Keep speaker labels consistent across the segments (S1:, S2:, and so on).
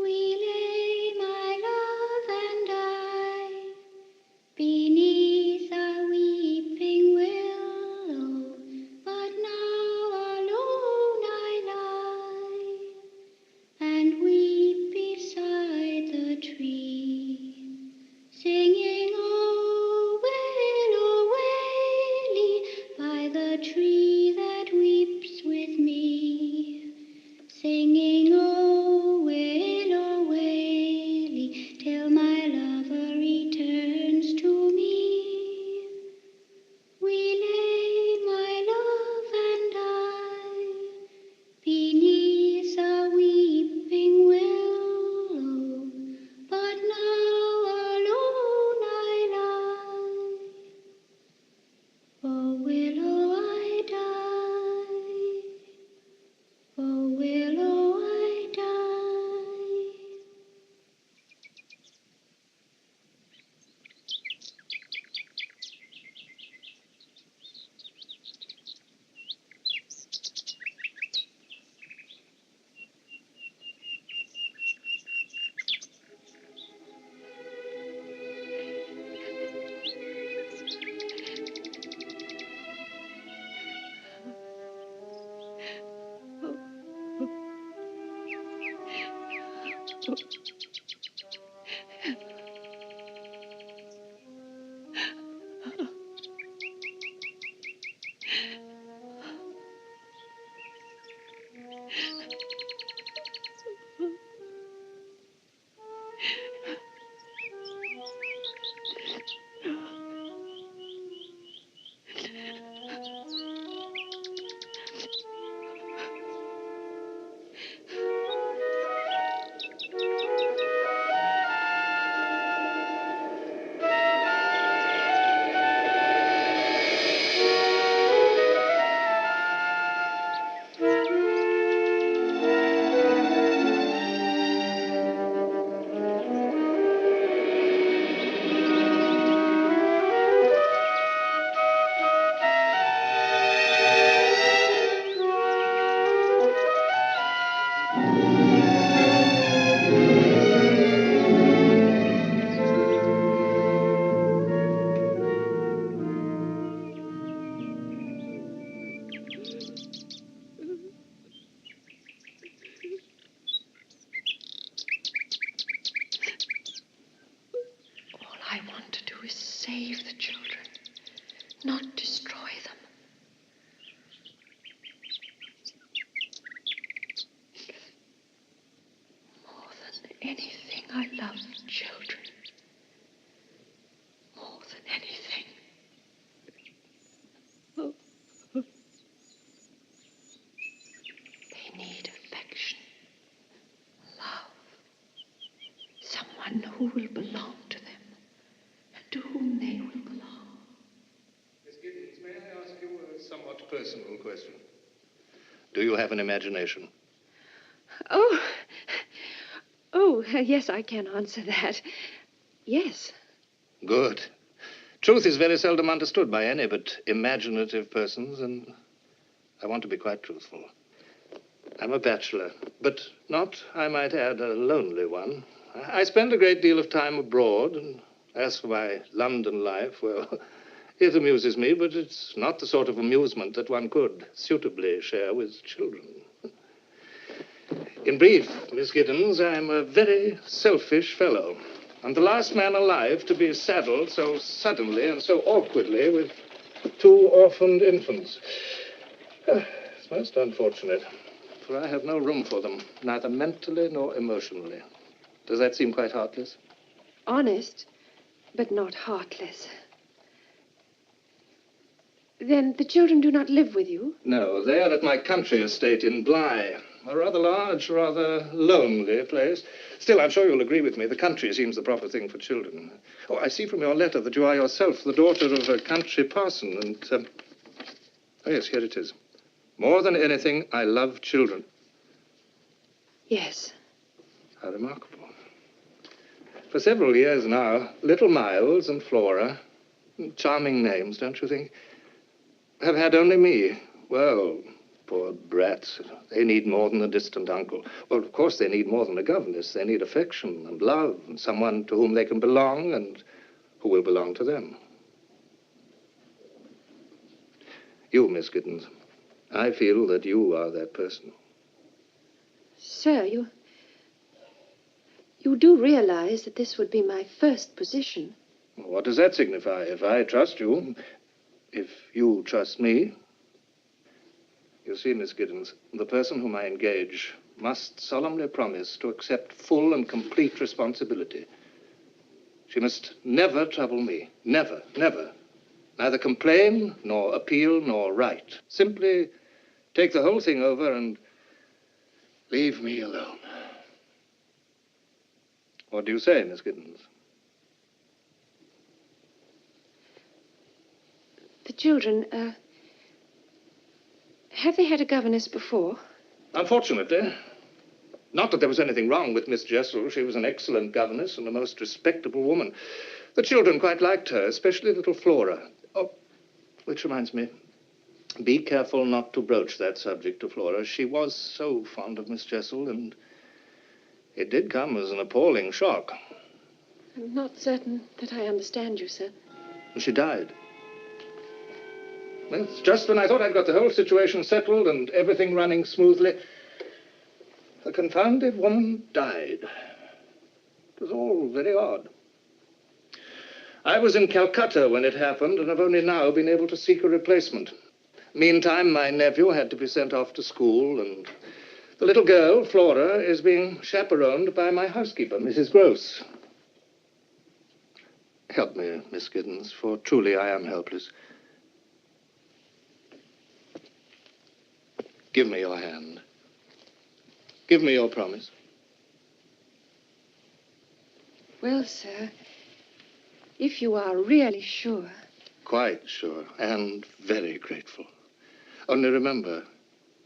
S1: We lay, my love and I, beneath a weeping willow, but now alone I lie, and weep beside the tree, singing, oh, willow, waily, by the tree that weeps with me, singing, oh, willow, waily, till my lover returns to me. We lay, my love and I, beneath a weeping willow, but now alone I lie. Oh, willow, I die. Oh, willow, I die.
S2: I want to do is save the children, not destroy them. More than anything, I love children. More than anything. They need affection, love, someone who will belong to them. To whom they will belong.
S3: Miss Giddens, may I ask you a somewhat personal question? Do you have an imagination?
S2: Yes, I can answer that. Yes.
S3: Good. Truth is very seldom understood by any but imaginative persons, and I want to be quite truthful. I'm a bachelor, but not, I might add, a lonely one. I spend a great deal of time abroad, and as for my London life, well, it amuses me, but it's not the sort of amusement that one could suitably share with children. In brief, Miss Giddens, I'm a very selfish fellow. I'm the last man alive to be saddled so suddenly and so awkwardly with 2 orphaned infants. It's most unfortunate, for I have no room for them, neither mentally nor emotionally. Does that seem quite heartless?
S2: Honest, but not heartless. Then the children do not live with you?
S3: No, they are at my country estate in Bly. A rather large, rather lonely place. Still, I'm sure you'll agree with me. The country seems the proper thing for children. Oh, I see from your letter that you are yourself the daughter of a country parson. And, oh, yes, here it is. More than anything, I love children.
S2: Yes.
S3: How remarkable. For several years now, little Miles and Flora, charming names, don't you think, have had only me. Well, Poor brats. They need more than a distant uncle. Well, of course, they need more than a governess. They need affection and love and someone to whom they can belong and who will belong to them. You, Miss Giddens, I feel that you are that person.
S2: Sir, you do realize that this would be my first position.
S3: What does that signify? If I trust you, if you trust me. You see, Miss Giddens, the person whom I engage must solemnly promise to accept full and complete responsibility. She must never trouble me. Never, never. Neither complain, nor appeal, nor write. Simply take the whole thing over and leave me alone. What do you say, Miss Giddens?
S2: The children, have they had a governess before?
S3: Unfortunately. Not that there was anything wrong with Miss Jessel. She was an excellent governess and a most respectable woman. The children quite liked her, especially little Flora. Oh, which reminds me, be careful not to broach that subject to Flora. She was so fond of Miss Jessel, and it did come as an appalling shock.
S2: I'm not certain that I understand you, sir.
S3: She died. Well, it's just when I thought I'd got the whole situation settled and everything running smoothly, the confounded woman died. It was all very odd. I was in Calcutta when it happened, and I've only now been able to seek a replacement. Meantime, my nephew had to be sent off to school, and the little girl, Flora, is being chaperoned by my housekeeper, Mrs. Gross. Help me, Miss Giddens, for truly I am helpless. Give me your hand. Give me your promise.
S2: Well, sir, if you are really sure.
S3: Quite sure, and very grateful. Only remember,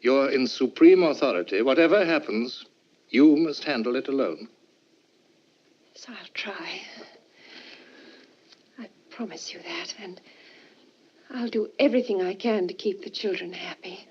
S3: you're in supreme authority. Whatever happens, you must handle it alone.
S2: Yes, I'll try. I promise you that, and I'll do everything I can to keep the children happy.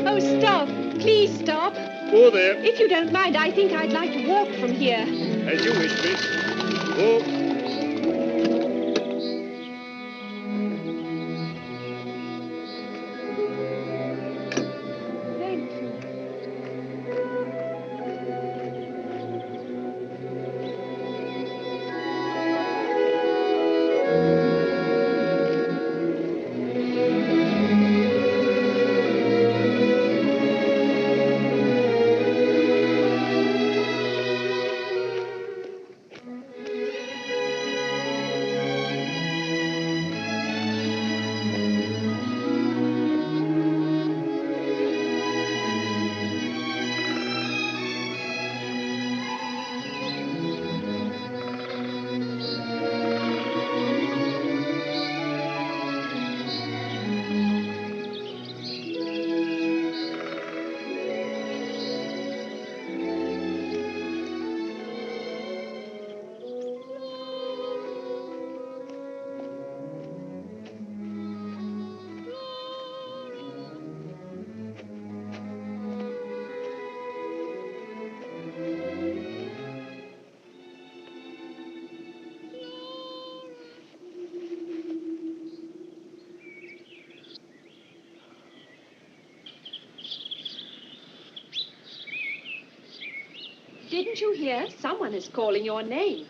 S2: Oh, stop. Please stop.
S3: Oh, there.
S2: If you don't mind, I think I'd like to walk from here.
S3: As you wish, miss. Oh.
S2: Thank you. Didn't you hear? Someone is calling your name.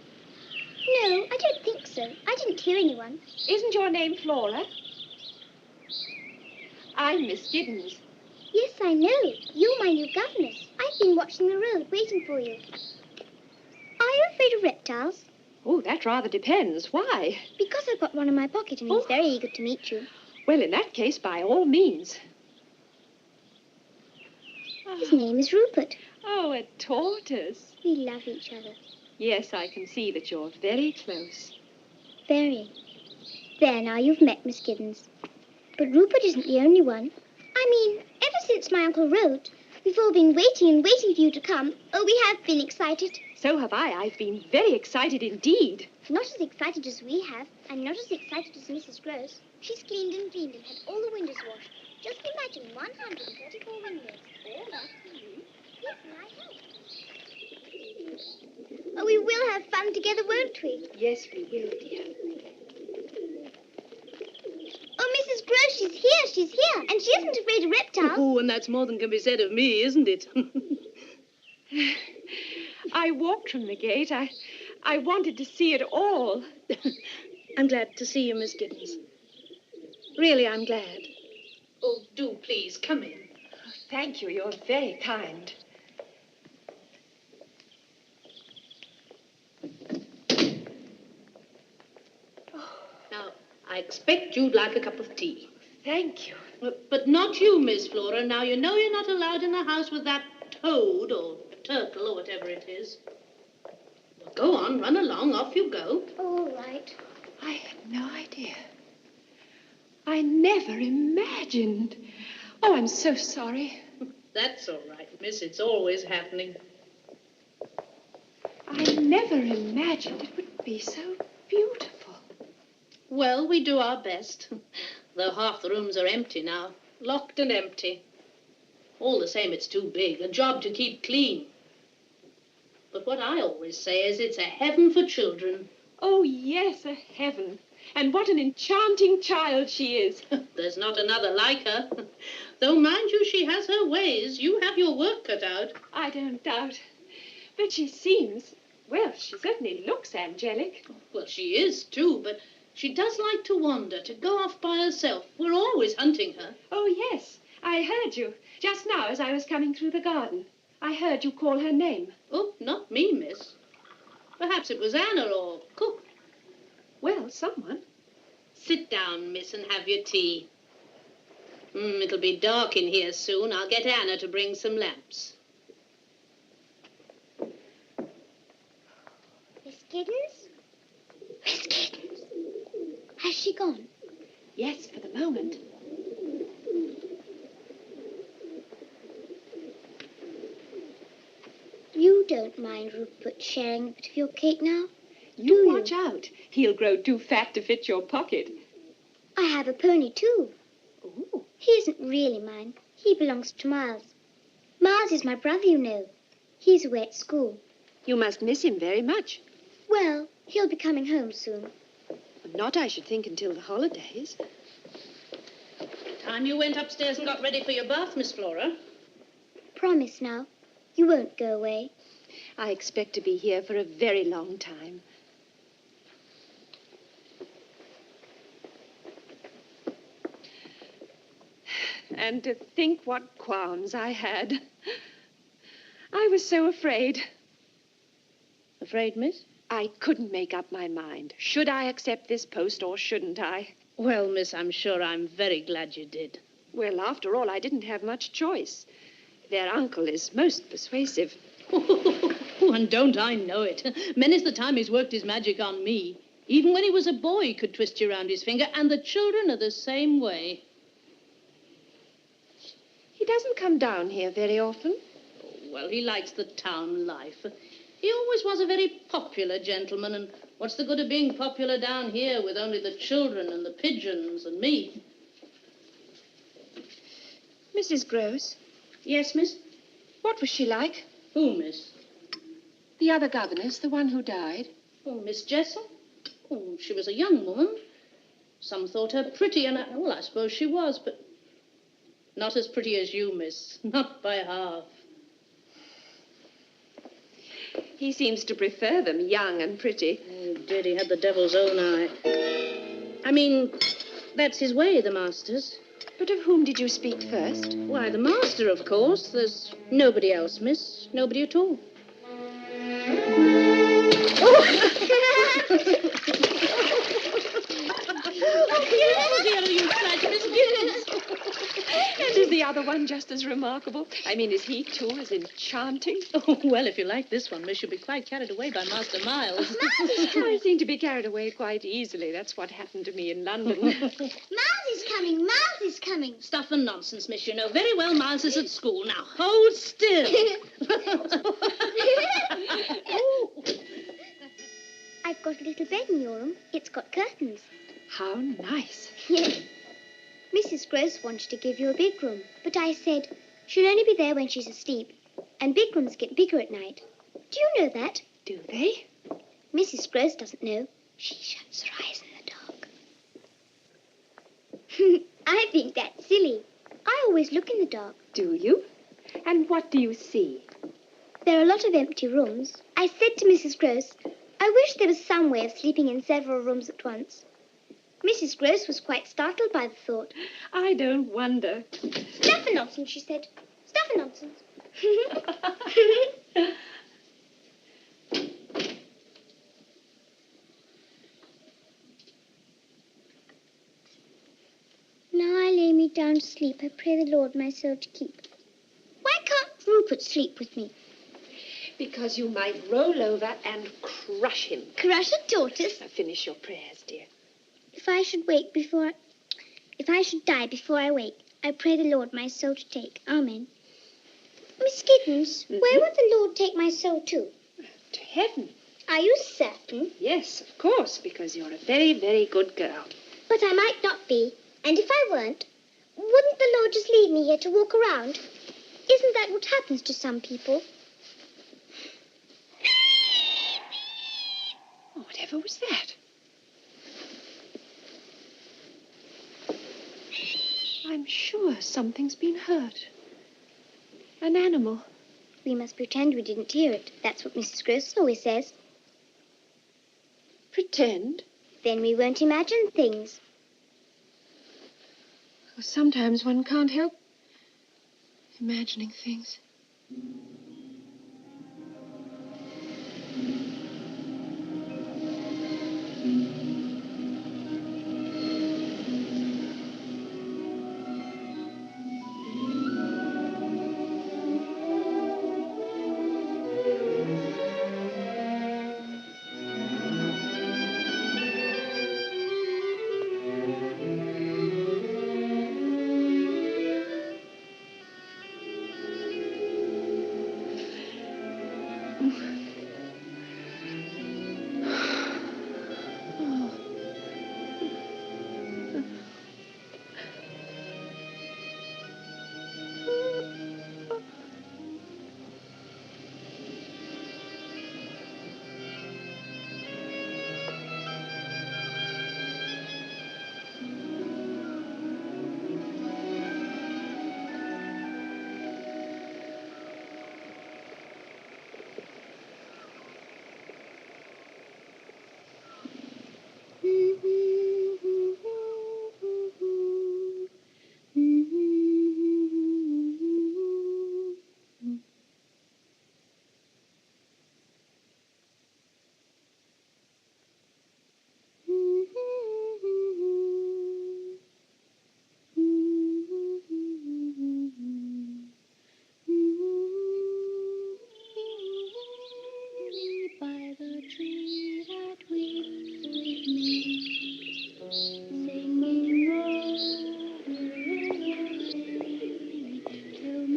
S1: No, I don't think so. I didn't hear anyone.
S2: Isn't your name Flora? I'm Miss Giddens.
S1: Yes, I know. You're my new governess. I've been watching the road, waiting for you. Are you afraid of reptiles?
S2: Oh, that rather depends. Why?
S1: Because I've got one in my pocket and he's very eager to meet you.
S2: Well, in that case, by all means.
S1: His name is Rupert.
S2: Oh, a tortoise.
S1: We love each other.
S2: Yes, I can see that you're very close.
S1: Very. There, now you've met Miss Giddens. But Rupert isn't the only one. I mean, ever since my uncle wrote, we've all been waiting and waiting for you to come. Oh, we have been excited.
S2: So have I. I've been very excited indeed.
S1: Not as excited as we have, and not as excited as Mrs. Gross. She's cleaned and cleaned and had all the windows washed. Just imagine 134 windows. All that for you. Yes, and I helped. Oh, we will have fun together, won't we?
S2: Yes, we will, dear.
S1: Oh, Mrs. Gross, she's here, and she isn't afraid of reptiles.
S4: Oh, and that's more than can be said of me, isn't it?
S2: I walked from the gate. I wanted to see it all.
S4: I'm glad to see you, Miss Giddens. Really, I'm glad. Oh, do please come in.
S2: Thank you. You're very kind.
S4: Now, I expect you'd like a cup of tea.
S2: Thank you.
S4: But not you, Miss Flora. Now, you know you're not allowed in the house with that toad or turtle or whatever it is. Well, go on, run along, off you go.
S1: All right.
S2: I had no idea. I never imagined. Oh, I'm so sorry.
S4: That's all right, miss. It's always happening.
S2: I never imagined it would be so beautiful.
S4: Well, we do our best. Though half the rooms are empty now. Locked and empty. All the same, it's too big. A job to keep clean. But what I always say is it's a heaven for children.
S2: Oh, yes, a heaven. And what an enchanting child she is.
S4: There's not another like her. Though, mind you, she has her ways. You have your work cut out.
S2: I don't doubt. But she seems, well, she certainly looks angelic.
S4: Well, she is, too, but she does like to wander, to go off by herself. We're always hunting her.
S2: Oh, yes, I heard you just now as I was coming through the garden. I heard you call her name.
S4: Oh, not me, miss. Perhaps it was Anna or Cook.
S2: Well, someone.
S4: Sit down, miss, and have your tea. It'll be dark in here soon. I'll get Anna to bring some lamps.
S1: Miss Giddens? Miss Giddens? Has she gone?
S2: Yes, for the moment.
S1: You don't mind Rupert sharing a bit of your cake now?
S2: You watch out. He'll grow too fat to fit your pocket.
S1: I have a pony, too.
S2: Oh.
S1: He isn't really mine. He belongs to Miles. Miles is my brother, you know. He's away at school.
S2: You must miss him very much.
S1: Well, he'll be coming home soon.
S2: Not, I should think, until the holidays.
S4: Time you went upstairs and got ready for your bath, Miss Flora.
S1: Promise now. You won't go away.
S2: I expect to be here for a very long time. And to think what qualms I had. I was so afraid.
S4: Afraid, miss?
S2: I couldn't make up my mind. Should I accept this post or shouldn't I?
S4: Well, miss, I'm sure I'm very glad you did.
S2: Well, after all, I didn't have much choice. Their uncle is most persuasive.
S4: And don't I know it. Many's the time he's worked his magic on me. Even when he was a boy, he could twist you around his finger, and the children are the same way.
S2: He doesn't come down here very often.
S4: Oh, well, he likes the town life. He always was a very popular gentleman, and what's the good of being popular down here with only the children and the pigeons and me?
S2: Mrs. Gross,
S4: Yes, miss?
S2: what was she like?
S4: Who, miss?
S2: The other governess, the one who died.
S4: Oh, Miss Jessel? Oh, she was a young woman. Some thought her pretty, and I suppose she was, but not as pretty as you, miss. Not by half.
S2: He seems to prefer them young and pretty.
S4: Oh, did he had the devil's own eye. I mean, that's his way, the master's.
S2: But of whom did you speak first?
S4: Why, the master, of course. There's nobody else, miss. Nobody at all. Oh, dear, you fright Miss Gibbons.
S2: And is the other one just as remarkable? I mean, is he, too, as enchanting?
S4: Oh, well, if you like this one, miss, you'll be quite carried away by Master Miles.
S2: I seem to be carried away quite easily. That's what happened to me in London.
S1: Miles is coming. Miles is coming.
S4: Stuff and nonsense, miss. You know very well Miles is at school. Now, hold still.
S1: I've got a little bed in your room. It's got curtains.
S2: How nice.
S1: Yes. Mrs. Gross wanted to give you a big room, but I said she'll only be there when she's asleep, and big rooms get bigger at night. Do you know that?
S2: Do they?
S1: Mrs. Gross doesn't know. She shuts her eyes in the dark. I think that's silly. I always look in the dark.
S2: Do you? And what do you see?
S1: There are a lot of empty rooms. I said to Mrs. Gross, I wish there was some way of sleeping in several rooms at once. Mrs. Gross was quite startled by the thought.
S2: I don't wonder.
S1: Stuff and nonsense, she said. Stuff and nonsense. Now I lay me down to sleep. I pray the Lord my soul to keep. Why can't Rupert sleep with me?
S2: Because you might roll over and crush him.
S1: Crush a tortoise?
S2: Now finish your prayers, dear.
S1: If I should die before I wake, I pray the Lord my soul to take. Amen. Miss Giddens, where would the Lord take my soul to?
S2: To heaven.
S1: Are you certain?
S2: Yes, of course, because you're a very, very good girl.
S1: But I might not be. And if I weren't, wouldn't the Lord just leave me here to walk around? Isn't that what happens to some people?
S2: Whatever was that? I'm sure something's been hurt. An animal.
S1: We must pretend we didn't hear it. That's what Mrs. Gross always says.
S2: Pretend?
S1: Then we won't imagine things.
S2: Well, sometimes one can't help imagining things.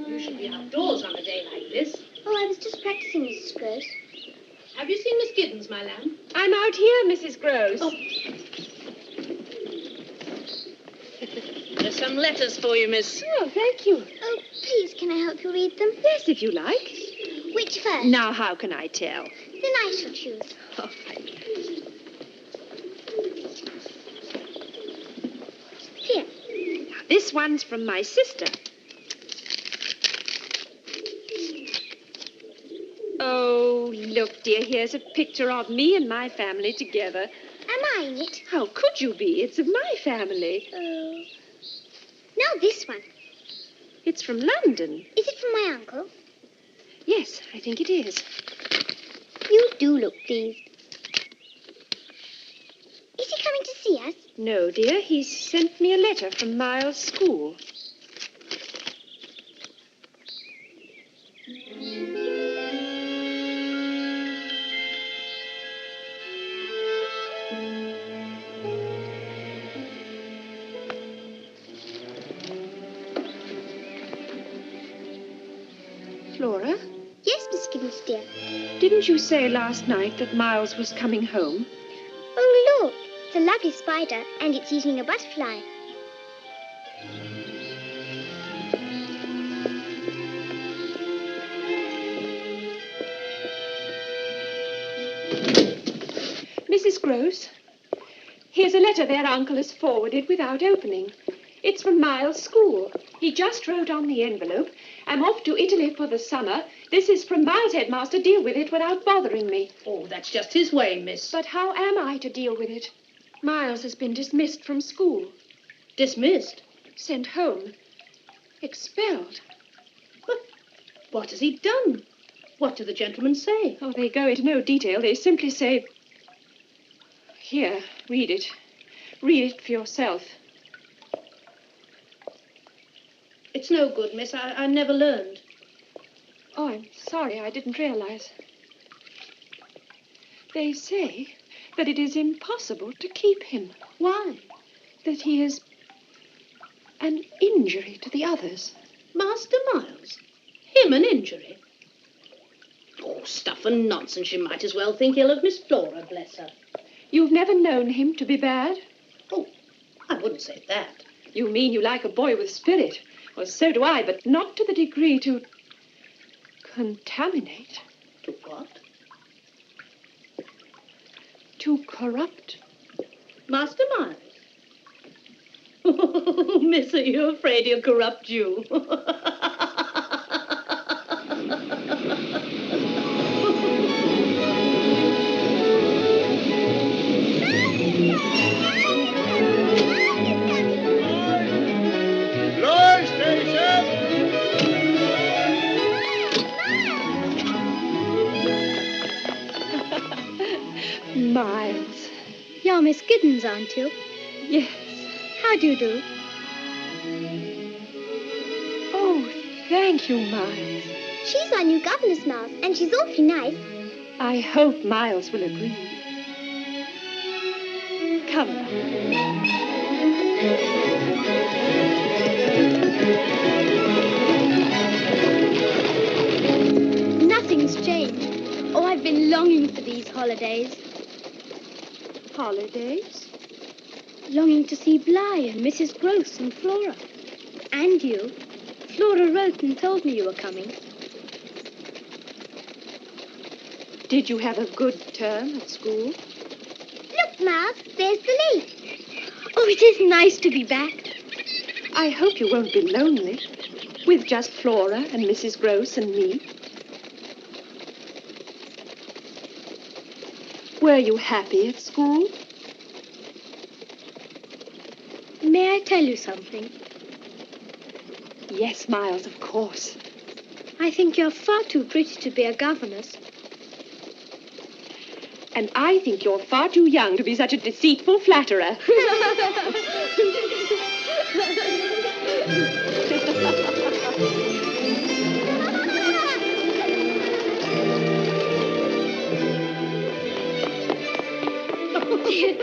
S4: You should be outdoors on a day like this.
S1: Oh, I was just practicing, Mrs. Gross.
S4: Have you seen Miss Giddens, my lamb?
S2: I'm out here, Mrs. Gross.
S4: Oh. There's some letters for you, miss.
S2: Oh, thank you.
S1: Oh, please, can I help you read them?
S2: Yes, if you like.
S1: Which first?
S2: Now, how can I tell?
S1: Then I shall choose.
S2: All right.
S1: Here.
S2: Now, this one's from my sister. Oh, Look, dear, here's a picture of me and my family together.
S1: Am I in it?
S2: How could you be? It's of my family.
S1: Oh. Now this one.
S2: It's from London.
S1: Is it from my uncle?
S2: Yes, I think it is.
S1: You do look pleased. Is he coming to see us?
S2: No, dear, he's sent me a letter from Miles' school. Flora?
S1: Yes, Miss Gibbons, dear.
S2: Didn't you say last night that Miles was coming home?
S1: Oh, look. It's a lovely spider, and it's eating a butterfly.
S2: Mrs. Gross, here's a letter their uncle has forwarded without opening. It's from Miles' school. He just wrote on the envelope, "I'm off to Italy for the summer. This is from Miles' headmaster. Deal with it without bothering me."
S4: Oh, that's just his way, miss.
S2: But how am I to deal with it? Miles has been dismissed from school.
S4: Dismissed?
S2: Sent home. Expelled.
S4: But what has he done? What do the gentlemen say?
S2: Oh, they go into no detail. They simply say... Here, read it. Read it for yourself.
S4: It's no good, miss. I never learned.
S2: Oh, I'm sorry. I didn't realize. They say that it is impossible to keep him.
S4: Why?
S2: That he is an injury to the others.
S4: Master Miles? Him an injury? Oh, stuff and nonsense. You might as well think ill of Miss Flora, bless her.
S2: You've never known him to be bad?
S4: Oh, I wouldn't say that.
S2: You mean you like a boy with spirit? Well, so do I, but not to the degree to contaminate.
S4: To what?
S2: To corrupt.
S4: Master Miles? Oh, miss, are you afraid he'll corrupt you?
S2: Miles.
S1: You're Miss Giddens, aren't you?
S2: Yes.
S1: How do you do?
S2: Oh, thank you, Miles.
S1: She's our new governess, Miles, and she's awfully nice.
S2: I hope Miles will agree. Come along.
S1: Nothing's changed. Oh, I've been longing for these holidays.
S2: Holidays?
S1: Longing to see Bly and Mrs. Gross and Flora. And you. Flora wrote and told me you were coming.
S2: Did you have a good term at school?
S1: Look, Miles, there's the lake. Oh, it is nice to be back.
S2: I hope you won't be lonely. With just Flora and Mrs. Gross and me. Were you happy at school?
S1: May I tell you something?
S2: Yes, Miles, of course.
S1: I think you're far too pretty to be a governess.
S2: And I think you're far too young to be such a deceitful flatterer.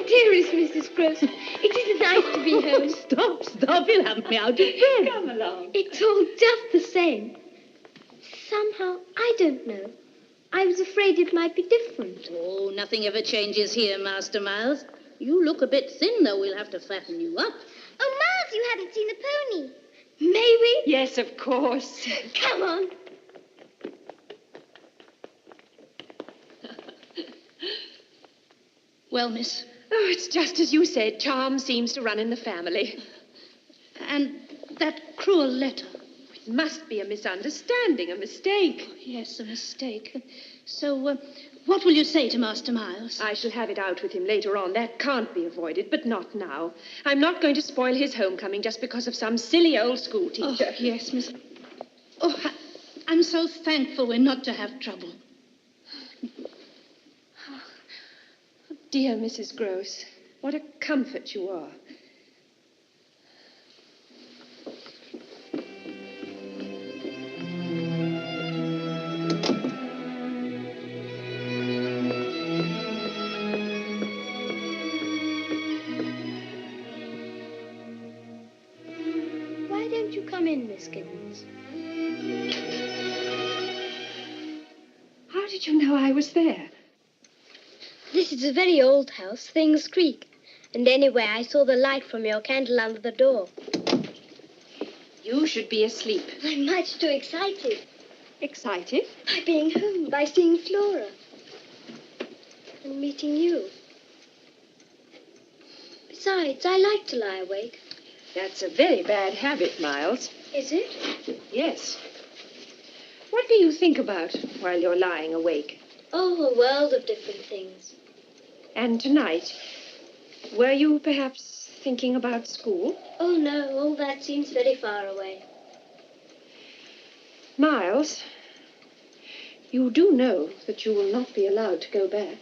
S1: Dearest Mrs. Gross, it is nice to be home.
S4: Stop. You'll have me out of bed.
S2: Come along.
S1: It's all just the same. Somehow, I don't know. I was afraid it might be different.
S4: Oh, nothing ever changes here, Master Miles. You look a bit thin, though. We'll have to fatten you up.
S1: Oh, Miles, you haven't seen the pony. May we?
S2: Yes, of course.
S1: Come on.
S4: Well, miss.
S2: Oh, it's just as you said. Charm seems to run in the family.
S4: And that cruel letter.
S2: Must be a misunderstanding, a mistake.
S4: Oh, yes, a mistake. So, what will you say to Master Miles?
S2: I shall have it out with him later on. That can't be avoided, but not now. I'm not going to spoil his homecoming just because of some silly old school teacher.
S4: Oh, yes, Miss... Oh, I'm so thankful we're not to have trouble.
S2: Dear Mrs. Gross, what a comfort you are.
S1: Why don't you come in, Miss Giddens?
S2: How did you know I was there?
S5: This is a very old house. Things creak. And anyway, I saw the light from your candle under the door.
S2: You should be asleep.
S5: I'm much too excited.
S2: Excited?
S5: By being home, by seeing Flora. And meeting you. Besides, I like to lie awake.
S2: That's a very bad habit, Miles.
S5: Is it?
S2: Yes. What do you think about while you're lying awake?
S5: Oh, a world of different things.
S2: And tonight, were you perhaps thinking about school?
S5: Oh, no, all that seems very far away.
S2: Miles, you do know that you will not be allowed to go back.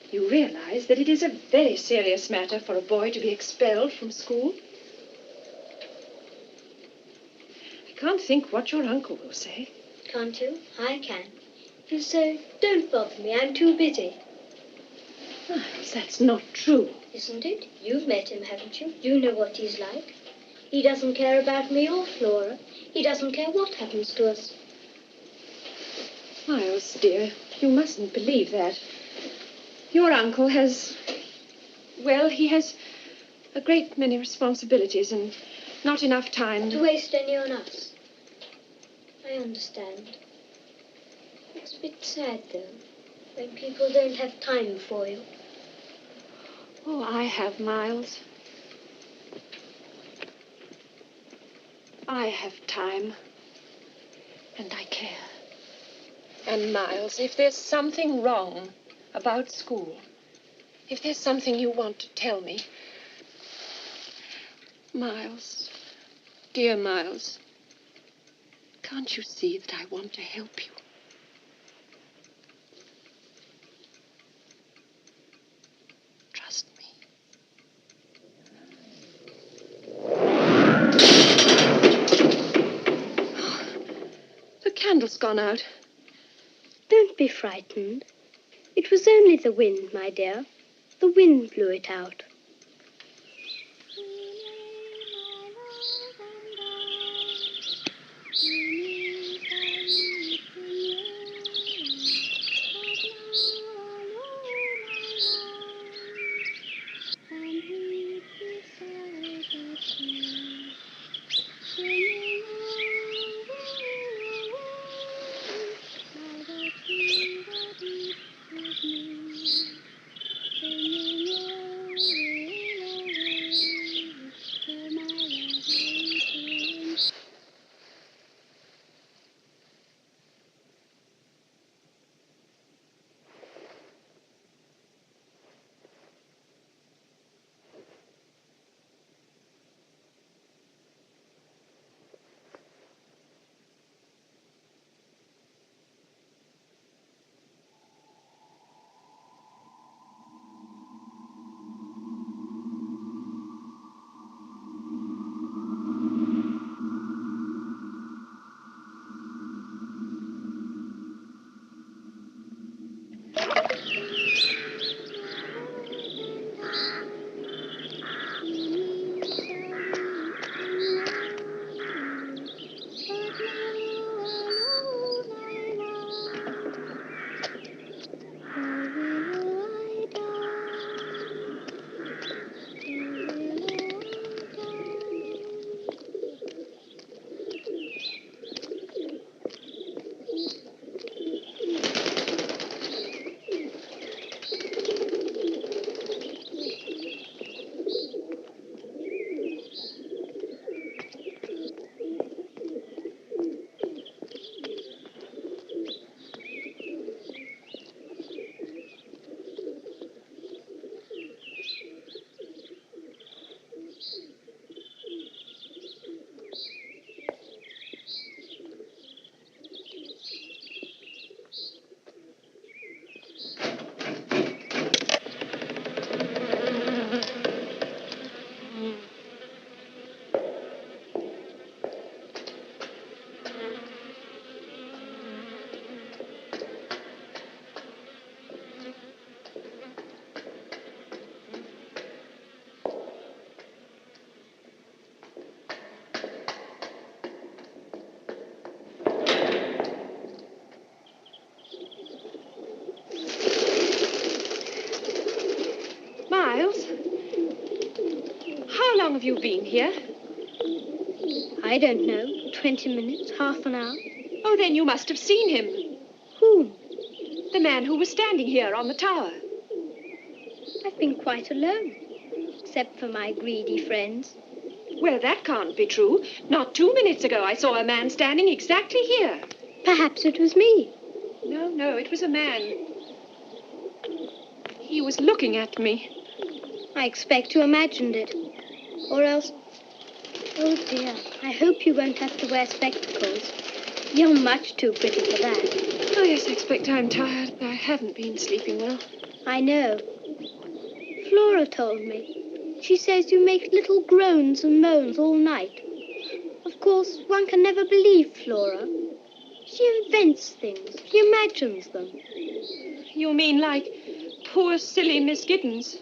S2: You realize that it is a very serious matter for a boy to be expelled from school? I can't think what your uncle will say.
S5: Can't you? I can. He'll say, don't bother me, I'm too busy.
S2: Miles, that's not true.
S5: Isn't it? You've met him, haven't you? You know what he's like. He doesn't care about me or Flora. He doesn't care what happens to us.
S2: Miles, dear, you mustn't believe that. Your uncle has... Well, he has a great many responsibilities and not enough time
S5: To waste any on us. I understand. It's a bit sad, though, when people don't have time for you.
S2: Oh, I have, Miles. I have time. And I care. And, Miles, if there's something wrong about school, if there's something you want to tell me, Miles, dear Miles, can't you see that I want to help you? Trust me. The candle's gone out.
S5: Don't be frightened. It was only the wind, my dear. The wind blew it out.
S2: you been here?
S5: I don't know. 20 minutes, half an hour.
S2: Oh, then you must have seen him.
S5: Who?
S2: The man who was standing here on the tower.
S5: I've been quite alone, except for my greedy friends.
S2: Well, that can't be true. Not 2 minutes ago I saw a man standing exactly here.
S5: Perhaps it was me.
S2: No, it was a man. He was looking at me.
S5: I expect you imagined it. Or else... Oh, dear. I hope you won't have to wear spectacles. You're much too pretty for that.
S2: Oh, yes, I expect I'm tired. I haven't been sleeping well.
S5: I know. Flora told me. She says you make little groans and moans all night. Of course, one can never believe Flora. She invents things. She imagines them.
S2: You mean like poor, silly Miss Giddens?